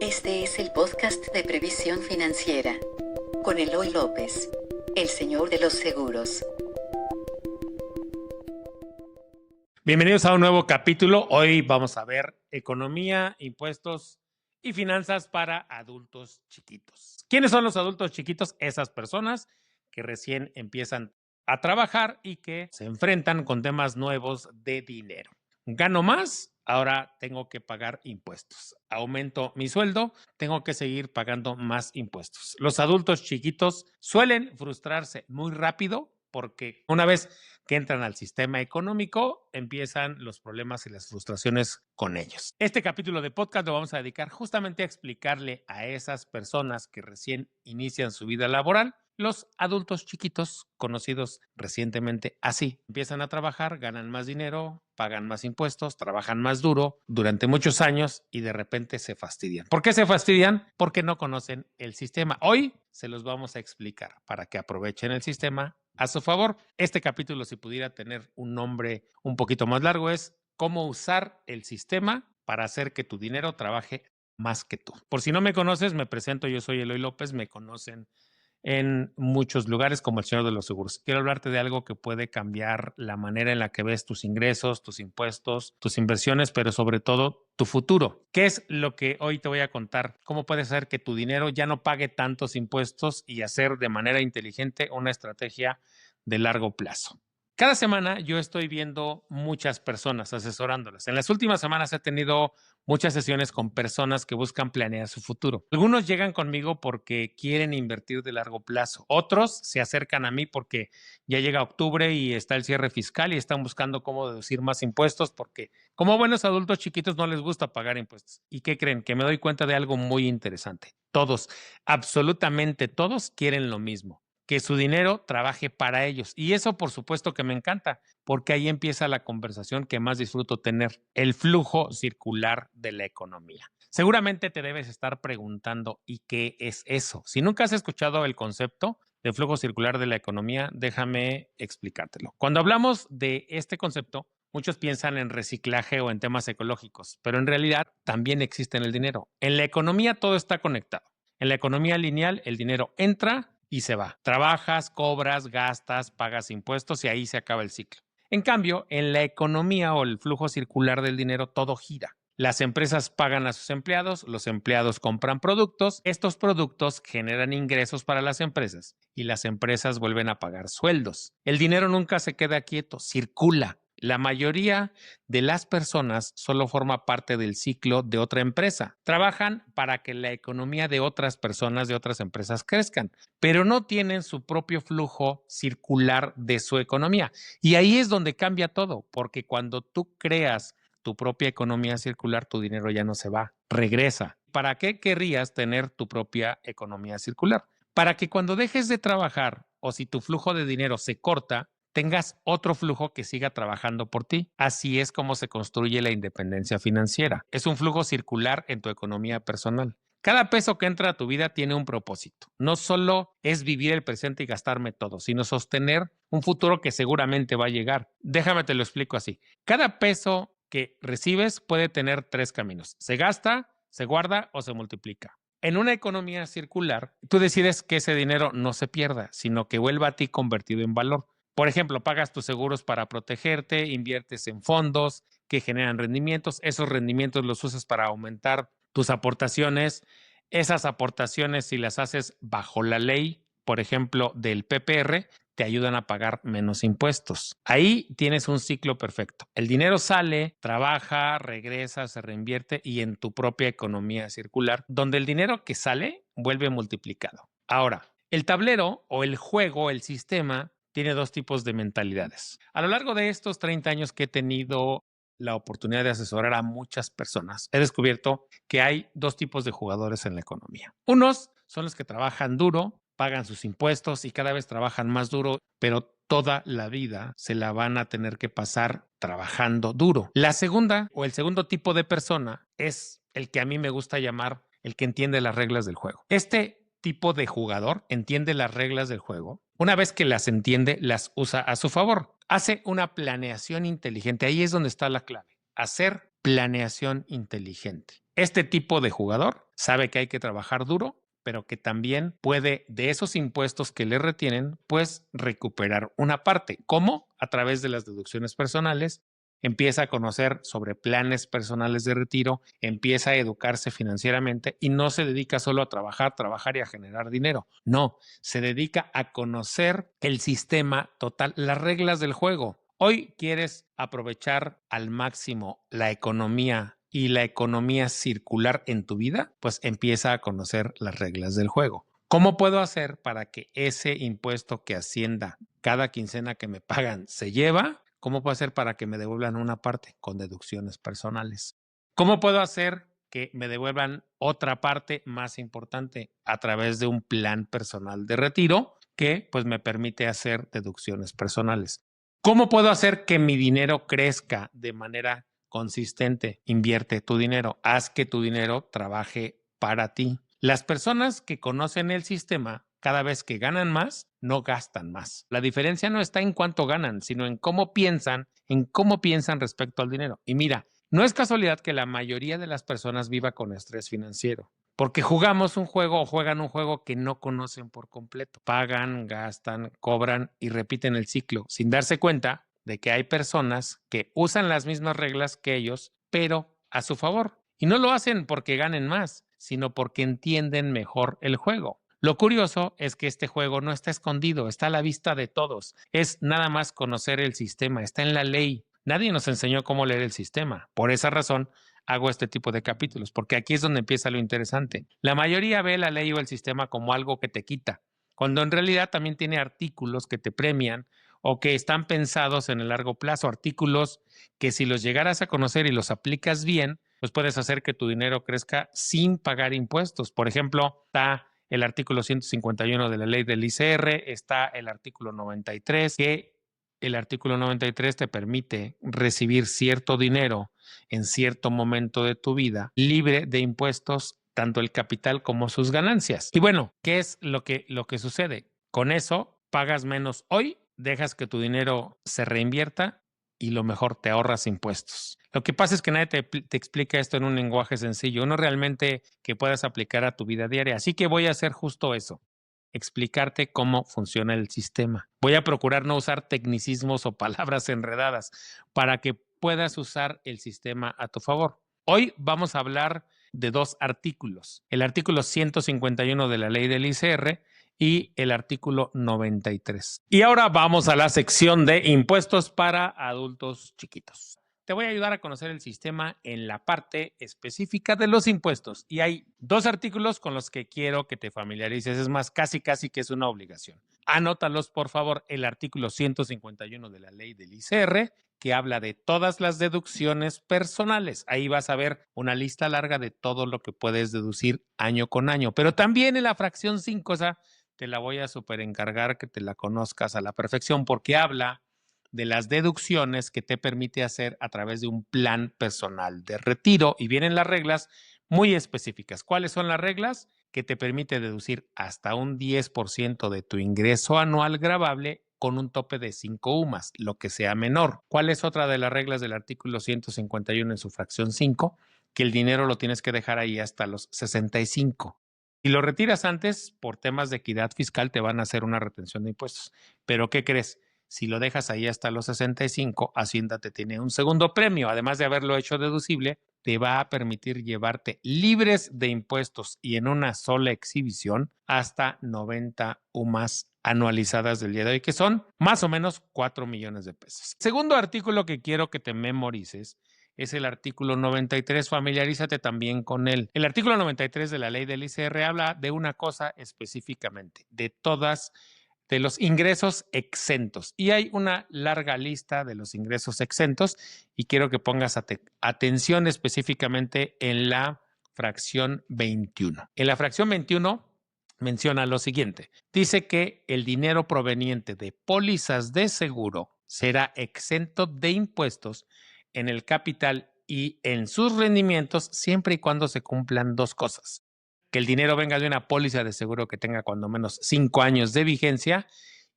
Este es el podcast de Previsión Financiera con Eloy López, el señor de los seguros. Bienvenidos a un nuevo capítulo. Hoy vamos a ver economía, impuestos y finanzas para adultos chiquitos. ¿Quiénes son los adultos chiquitos? Esas personas que recién empiezan a trabajar y que se enfrentan con temas nuevos de dinero. Gano más, ahora tengo que pagar impuestos. Aumento mi sueldo, tengo que seguir pagando más impuestos. Los adultos chiquitos suelen frustrarse muy rápido porque una vez que entran al sistema económico, empiezan los problemas y las frustraciones con ellos. Este capítulo de podcast lo vamos a dedicar justamente a explicarle a esas personas que recién inician su vida laboral, los adultos chiquitos, conocidos recientemente así. Empiezan a trabajar, ganan más dinero, pagan más impuestos, trabajan más duro durante muchos años y de repente se fastidian. ¿Por qué se fastidian? Porque no conocen el sistema. Hoy se los vamos a explicar para que aprovechen el sistema a su favor. Este capítulo, si pudiera tener un nombre un poquito más largo, es cómo usar el sistema para hacer que tu dinero trabaje más que tú. Por si no me conoces, me presento, yo soy Eloy López, me conocen en muchos lugares como el señor de los seguros. Quiero hablarte de algo que puede cambiar la manera en la que ves tus ingresos, tus impuestos, tus inversiones, pero sobre todo tu futuro. ¿Qué es lo que hoy te voy a contar? ¿Cómo puedes hacer que tu dinero ya no pague tantos impuestos y hacer de manera inteligente una estrategia de largo plazo? Cada semana yo estoy viendo muchas personas asesorándolas. En las últimas semanas he tenido muchas sesiones con personas que buscan planear su futuro. Algunos llegan conmigo porque quieren invertir de largo plazo. Otros se acercan a mí porque ya llega octubre y está el cierre fiscal y están buscando cómo deducir más impuestos porque como buenos adultos chiquitos no les gusta pagar impuestos. ¿Y qué creen? Que me doy cuenta de algo muy interesante. Todos, absolutamente todos quieren lo mismo, que su dinero trabaje para ellos. Y eso por supuesto que me encanta, porque ahí empieza la conversación que más disfruto tener, el flujo circular de la economía. Seguramente te debes estar preguntando, ¿y qué es eso? Si nunca has escuchado el concepto de flujo circular de la economía, déjame explicártelo. Cuando hablamos de este concepto, muchos piensan en reciclaje o en temas ecológicos, pero en realidad también existe en el dinero. En la economía todo está conectado. En la economía lineal, el dinero entra y se va. Trabajas, cobras, gastas, pagas impuestos y ahí se acaba el ciclo. En cambio, en la economía o el flujo circular del dinero, todo gira. Las empresas pagan a sus empleados, los empleados compran productos, estos productos generan ingresos para las empresas y las empresas vuelven a pagar sueldos. El dinero nunca se queda quieto, circula. La mayoría de las personas solo forma parte del ciclo de otra empresa. Trabajan para que la economía de otras personas, de otras empresas crezcan, pero no tienen su propio flujo circular de su economía. Y ahí es donde cambia todo, porque cuando tú creas tu propia economía circular, tu dinero ya no se va, regresa. ¿Para qué querrías tener tu propia economía circular? Para que cuando dejes de trabajar o si tu flujo de dinero se corta, tengas otro flujo que siga trabajando por ti. Así es como se construye la independencia financiera. Es un flujo circular en tu economía personal. Cada peso que entra a tu vida tiene un propósito. No solo es vivir el presente y gastarme todo, sino sostener un futuro que seguramente va a llegar. Déjame te lo explico así. Cada peso que recibes puede tener tres caminos. Se gasta, se guarda o se multiplica. En una economía circular, tú decides que ese dinero no se pierda, sino que vuelva a ti convertido en valor. Por ejemplo, pagas tus seguros para protegerte, inviertes en fondos que generan rendimientos, esos rendimientos los usas para aumentar tus aportaciones, esas aportaciones si las haces bajo la ley, por ejemplo, del PPR, te ayudan a pagar menos impuestos. Ahí tienes un ciclo perfecto. El dinero sale, trabaja, regresa, se reinvierte y en tu propia economía circular, donde el dinero que sale vuelve multiplicado. Ahora, el tablero o el juego, el sistema, tiene dos tipos de mentalidades. A lo largo de estos 30 años que he tenido la oportunidad de asesorar a muchas personas, he descubierto que hay dos tipos de jugadores en la economía. Unos son los que trabajan duro, pagan sus impuestos y cada vez trabajan más duro, pero toda la vida se la van a tener que pasar trabajando duro. La segunda o el segundo tipo de persona es el que a mí me gusta llamar el que entiende las reglas del juego. Este tipo de jugador entiende las reglas del juego. Una vez que las entiende, las usa a su favor. Hace una planeación inteligente. Ahí es donde está la clave. Hacer planeación inteligente. Este tipo de jugador sabe que hay que trabajar duro, pero que también puede, de esos impuestos que le retienen, pues recuperar una parte. ¿Cómo? A través de las deducciones personales. Empieza a conocer sobre planes personales de retiro, empieza a educarse financieramente y no se dedica solo a trabajar y a generar dinero. No, se dedica a conocer el sistema total, las reglas del juego. Hoy quieres aprovechar al máximo la economía y la economía circular en tu vida, pues empieza a conocer las reglas del juego. ¿Cómo puedo hacer para que ese impuesto que Hacienda cada quincena que me pagan se lleva? ¿Cómo puedo hacer para que me devuelvan una parte? Con deducciones personales. ¿Cómo puedo hacer que me devuelvan otra parte más importante? A través de un plan personal de retiro que pues me permite hacer deducciones personales. ¿Cómo puedo hacer que mi dinero crezca de manera consistente? Invierte tu dinero, haz que tu dinero trabaje para ti. Las personas que conocen el sistema, cada vez que ganan más, no gastan más. La diferencia no está en cuánto ganan, sino en cómo piensan respecto al dinero. Y mira, no es casualidad que la mayoría de las personas viva con estrés financiero, porque jugamos un juego o juegan un juego que no conocen por completo. Pagan, gastan, cobran y repiten el ciclo sin darse cuenta de que hay personas que usan las mismas reglas que ellos, pero a su favor. Y no lo hacen porque ganen más, sino porque entienden mejor el juego. Lo curioso es que este juego no está escondido, está a la vista de todos. Es nada más conocer el sistema, está en la ley. Nadie nos enseñó cómo leer el sistema. Por esa razón, hago este tipo de capítulos, porque aquí es donde empieza lo interesante. La mayoría ve la ley o el sistema como algo que te quita, cuando en realidad también tiene artículos que te premian o que están pensados en el largo plazo, artículos que si los llegaras a conocer y los aplicas bien, pues puedes hacer que tu dinero crezca sin pagar impuestos. Por ejemplo, está el artículo 151 de la ley del ICR, está el artículo 93, que el artículo 93 te permite recibir cierto dinero en cierto momento de tu vida libre de impuestos, tanto el capital como sus ganancias. Y bueno, ¿qué es lo que sucede? Con eso pagas menos hoy, dejas que tu dinero se reinvierta y lo mejor, te ahorras impuestos. Lo que pasa es que nadie te explica esto en un lenguaje sencillo, uno realmente que puedas aplicar a tu vida diaria. Así que voy a hacer justo eso, explicarte cómo funciona el sistema. Voy a procurar no usar tecnicismos o palabras enredadas para que puedas usar el sistema a tu favor. Hoy vamos a hablar de dos artículos. El artículo 151 de la ley del ICR y el artículo 93. Y ahora vamos a la sección de impuestos para adultos chiquitos. Te voy a ayudar a conocer el sistema en la parte específica de los impuestos. Y hay dos artículos con los que quiero que te familiarices. Es más, casi que es una obligación. Anótalos, por favor, el artículo 151 de la ley del ICR, que habla de todas las deducciones personales. Ahí vas a ver una lista larga de todo lo que puedes deducir año con año. Pero también en la fracción 5, o sea, te la voy a súper encargar que te la conozcas a la perfección, porque habla de las deducciones que te permite hacer a través de un plan personal de retiro y vienen las reglas muy específicas. ¿Cuáles son las reglas? Que te permite deducir hasta un 10% de tu ingreso anual gravable con un tope de 5 UMAS, lo que sea menor. ¿Cuál es otra de las reglas del artículo 151 en su fracción 5? Que el dinero lo tienes que dejar ahí hasta los 65. Si lo retiras antes, por temas de equidad fiscal, te van a hacer una retención de impuestos. Pero ¿qué crees? Si lo dejas ahí hasta los 65, Hacienda te tiene un segundo premio. Además de haberlo hecho deducible, te va a permitir llevarte libres de impuestos y en una sola exhibición hasta 90 UMAS anualizadas del día de hoy, que son más o menos 4 millones de pesos. Segundo artículo que quiero que te memorices es el artículo 93. Familiarízate también con él. El artículo 93 de la ley del ICR habla de una cosa específicamente, de los ingresos exentos. Y hay una larga lista de los ingresos exentos y quiero que pongas atención específicamente en la fracción 21. En la fracción 21 menciona lo siguiente. Dice que el dinero proveniente de pólizas de seguro será exento de impuestos en el capital y en sus rendimientos siempre y cuando se cumplan dos cosas. Que el dinero venga de una póliza de seguro que tenga cuando menos 5 años de vigencia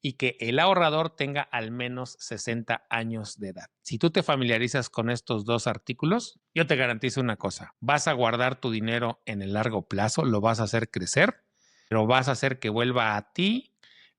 y que el ahorrador tenga al menos 60 años de edad. Si tú te familiarizas con estos dos artículos, yo te garantizo una cosa, vas a guardar tu dinero en el largo plazo, lo vas a hacer crecer, pero vas a hacer que vuelva a ti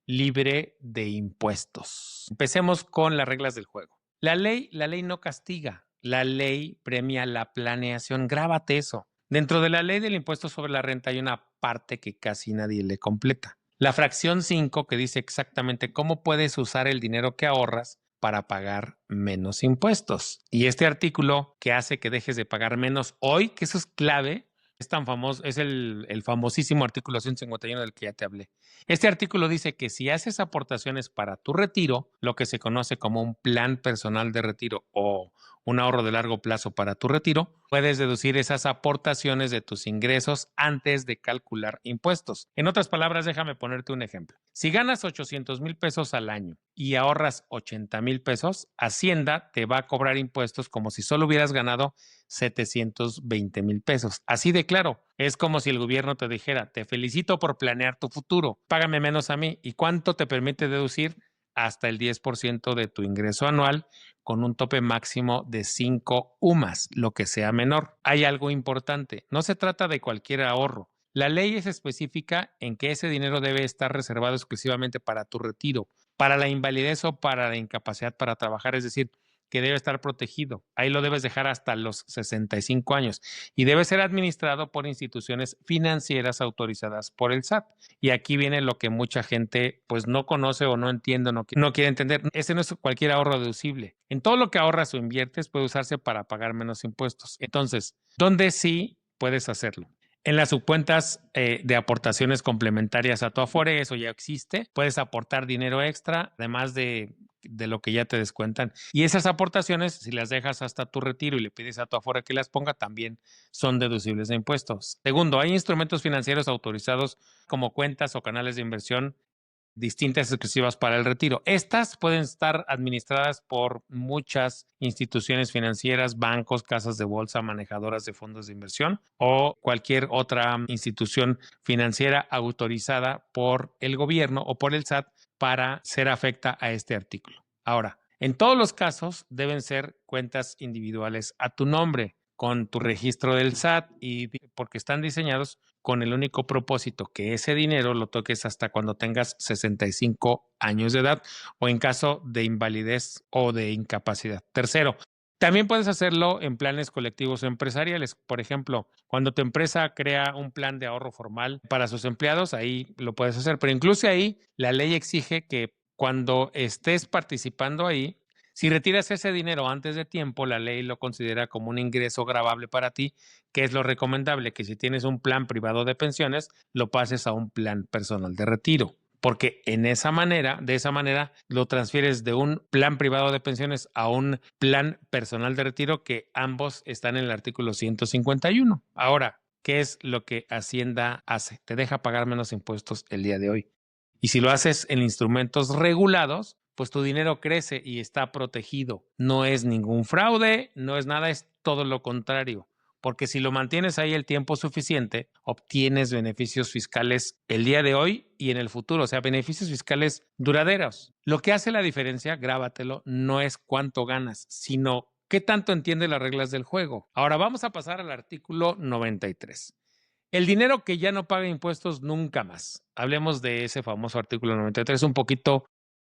libre de impuestos. Empecemos con las reglas del juego. La ley no castiga, la ley premia la planeación. Grábate eso. Dentro de la ley del impuesto sobre la renta hay una parte que casi nadie le completa. La fracción 5 que dice exactamente cómo puedes usar el dinero que ahorras para pagar menos impuestos. Y este artículo que hace que dejes de pagar menos hoy, que eso es clave, es tan famoso, es el famosísimo artículo 151 del que ya te hablé. Este artículo dice que si haces aportaciones para tu retiro, lo que se conoce como un plan personal de retiro o un ahorro de largo plazo para tu retiro, puedes deducir esas aportaciones de tus ingresos antes de calcular impuestos. En otras palabras, déjame ponerte un ejemplo. Si ganas 800,000 pesos al año y ahorras 80,000 pesos, Hacienda te va a cobrar impuestos como si solo hubieras ganado 720,000 pesos. Así de claro, es como si el gobierno te dijera, te felicito por planear tu futuro, págame menos a mí. ¿Y cuánto te permite deducir? Hasta el 10% de tu ingreso anual con un tope máximo de 5 UMAS, lo que sea menor. Hay algo importante, no se trata de cualquier ahorro. La ley es específica en que ese dinero debe estar reservado exclusivamente para tu retiro, para la invalidez o para la incapacidad para trabajar, es decir, que debe estar protegido. Ahí lo debes dejar hasta los 65 años y debe ser administrado por instituciones financieras autorizadas por el SAT. Y aquí viene lo que mucha gente pues no conoce o no entiende, no quiere entender. Ese no es cualquier ahorro deducible. En todo lo que ahorras o inviertes puede usarse para pagar menos impuestos. Entonces, ¿dónde sí puedes hacerlo? En las subcuentas de aportaciones complementarias a tu Afore, eso ya existe. Puedes aportar dinero extra, además de lo que ya te descuentan. Y esas aportaciones, si las dejas hasta tu retiro y le pides a tu Afore que las ponga, también son deducibles de impuestos. Segundo, hay instrumentos financieros autorizados como cuentas o canales de inversión distintas exclusivas para el retiro. Estas pueden estar administradas por muchas instituciones financieras, bancos, casas de bolsa, manejadoras de fondos de inversión o cualquier otra institución financiera autorizada por el gobierno o por el SAT para ser afecta a este artículo. Ahora, en todos los casos deben ser cuentas individuales a tu nombre, con tu registro del SAT y porque están diseñados con el único propósito que ese dinero lo toques hasta cuando tengas 65 años de edad o en caso de invalidez o de incapacidad. Tercero, también puedes hacerlo en planes colectivos o empresariales. Por ejemplo, cuando tu empresa crea un plan de ahorro formal para sus empleados, ahí lo puedes hacer. Pero incluso ahí la ley exige que cuando estés participando ahí, si retiras ese dinero antes de tiempo, la ley lo considera como un ingreso gravable para ti, que es lo recomendable, que si tienes un plan privado de pensiones, lo pases a un plan personal de retiro. Porque de esa manera, lo transfieres de un plan privado de pensiones a un plan personal de retiro, que ambos están en el artículo 151. Ahora, ¿qué es lo que Hacienda hace? Te deja pagar menos impuestos el día de hoy. Y si lo haces en instrumentos regulados, pues tu dinero crece y está protegido. No es ningún fraude, no es nada, es todo lo contrario. Porque si lo mantienes ahí el tiempo suficiente, obtienes beneficios fiscales el día de hoy y en el futuro, o sea, beneficios fiscales duraderos. Lo que hace la diferencia, grábatelo, no es cuánto ganas, sino qué tanto entiendes las reglas del juego. Ahora vamos a pasar al artículo 93. El dinero que ya no paga impuestos nunca más. Hablemos de ese famoso artículo 93 un poquito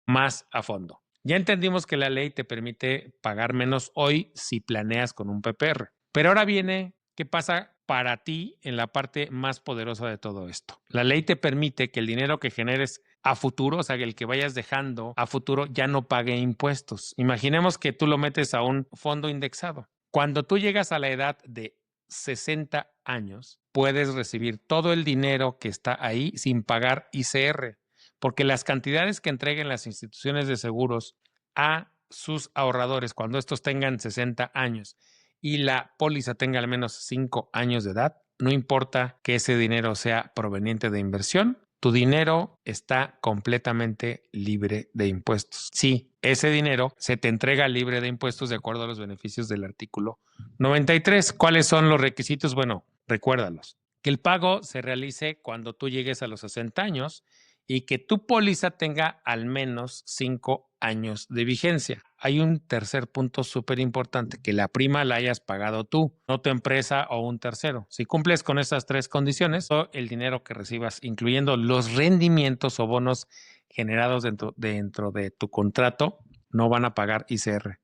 más a fondo. Ya entendimos que la ley te permite pagar menos hoy si planeas con un PPR. Pero ahora viene, ¿qué pasa para ti en la parte más poderosa de todo esto? La ley te permite que el dinero que generes a futuro, o sea, que el que vayas dejando a futuro ya no pague impuestos. Imaginemos que tú lo metes a un fondo indexado. Cuando tú llegas a la edad de 60 años, puedes recibir todo el dinero que está ahí sin pagar ICR, porque las cantidades que entreguen las instituciones de seguros a sus ahorradores cuando estos tengan 60 años y la póliza tenga al menos 5 años de edad, no importa que ese dinero sea proveniente de inversión, tu dinero está completamente libre de impuestos. Sí, ese dinero se te entrega libre de impuestos de acuerdo a los beneficios del artículo 93. ¿Cuáles son los requisitos? Bueno, recuérdalos. Que el pago se realice cuando tú llegues a los 60 años y que tu póliza tenga al menos 5 años de vigencia. Hay un tercer punto súper importante, que la prima la hayas pagado tú, no tu empresa o un tercero. Si cumples con estas 3 condiciones, todo el dinero que recibas, incluyendo los rendimientos o bonos generados dentro de tu contrato, no van a pagar ICR.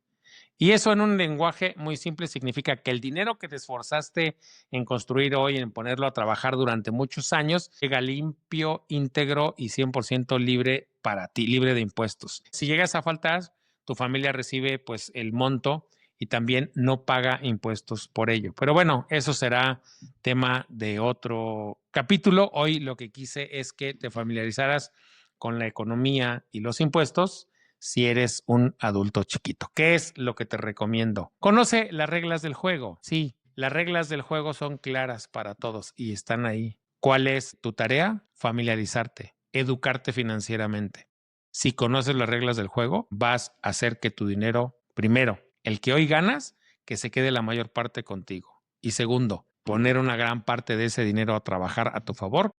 Y eso en un lenguaje muy simple significa que el dinero que te esforzaste en construir hoy, en ponerlo a trabajar durante muchos años, llega limpio, íntegro y 100% libre para ti, libre de impuestos. Si llegas a faltar, tu familia recibe pues el monto y también no paga impuestos por ello. Pero bueno, eso será tema de otro capítulo. Hoy lo que quise es que te familiarizaras con la economía y los impuestos si eres un adulto chiquito. ¿Qué es lo que te recomiendo? Conoce las reglas del juego. Sí, las reglas del juego son claras para todos y están ahí. ¿Cuál es tu tarea? Familiarizarte, educarte financieramente. Si conoces las reglas del juego, vas a hacer que tu dinero, primero, el que hoy ganas, que se quede la mayor parte contigo. Y segundo, poner una gran parte de ese dinero a trabajar a tu favor,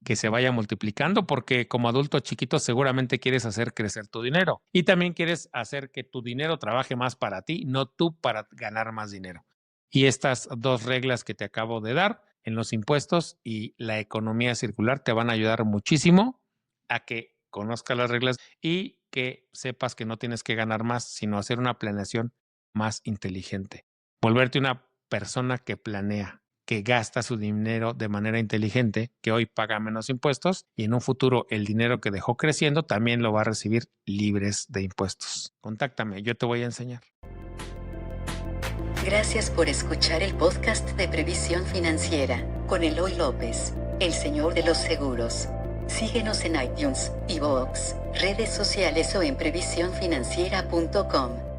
que se vaya multiplicando, porque como adulto chiquito seguramente quieres hacer crecer tu dinero y también quieres hacer que tu dinero trabaje más para ti, no tú para ganar más dinero. Y estas 2 reglas que te acabo de dar en los impuestos y la economía circular te van a ayudar muchísimo a que conozcas las reglas y que sepas que no tienes que ganar más, sino hacer una planeación más inteligente. Volverte una persona que planea, que gasta su dinero de manera inteligente, que hoy paga menos impuestos y en un futuro el dinero que dejó creciendo también lo va a recibir libres de impuestos. Contáctame, yo te voy a enseñar. Gracias por escuchar el podcast de Previsión Financiera con Eloy López, el señor de los seguros. Síguenos en iTunes, iVoox, redes sociales o en previsiónfinanciera.com.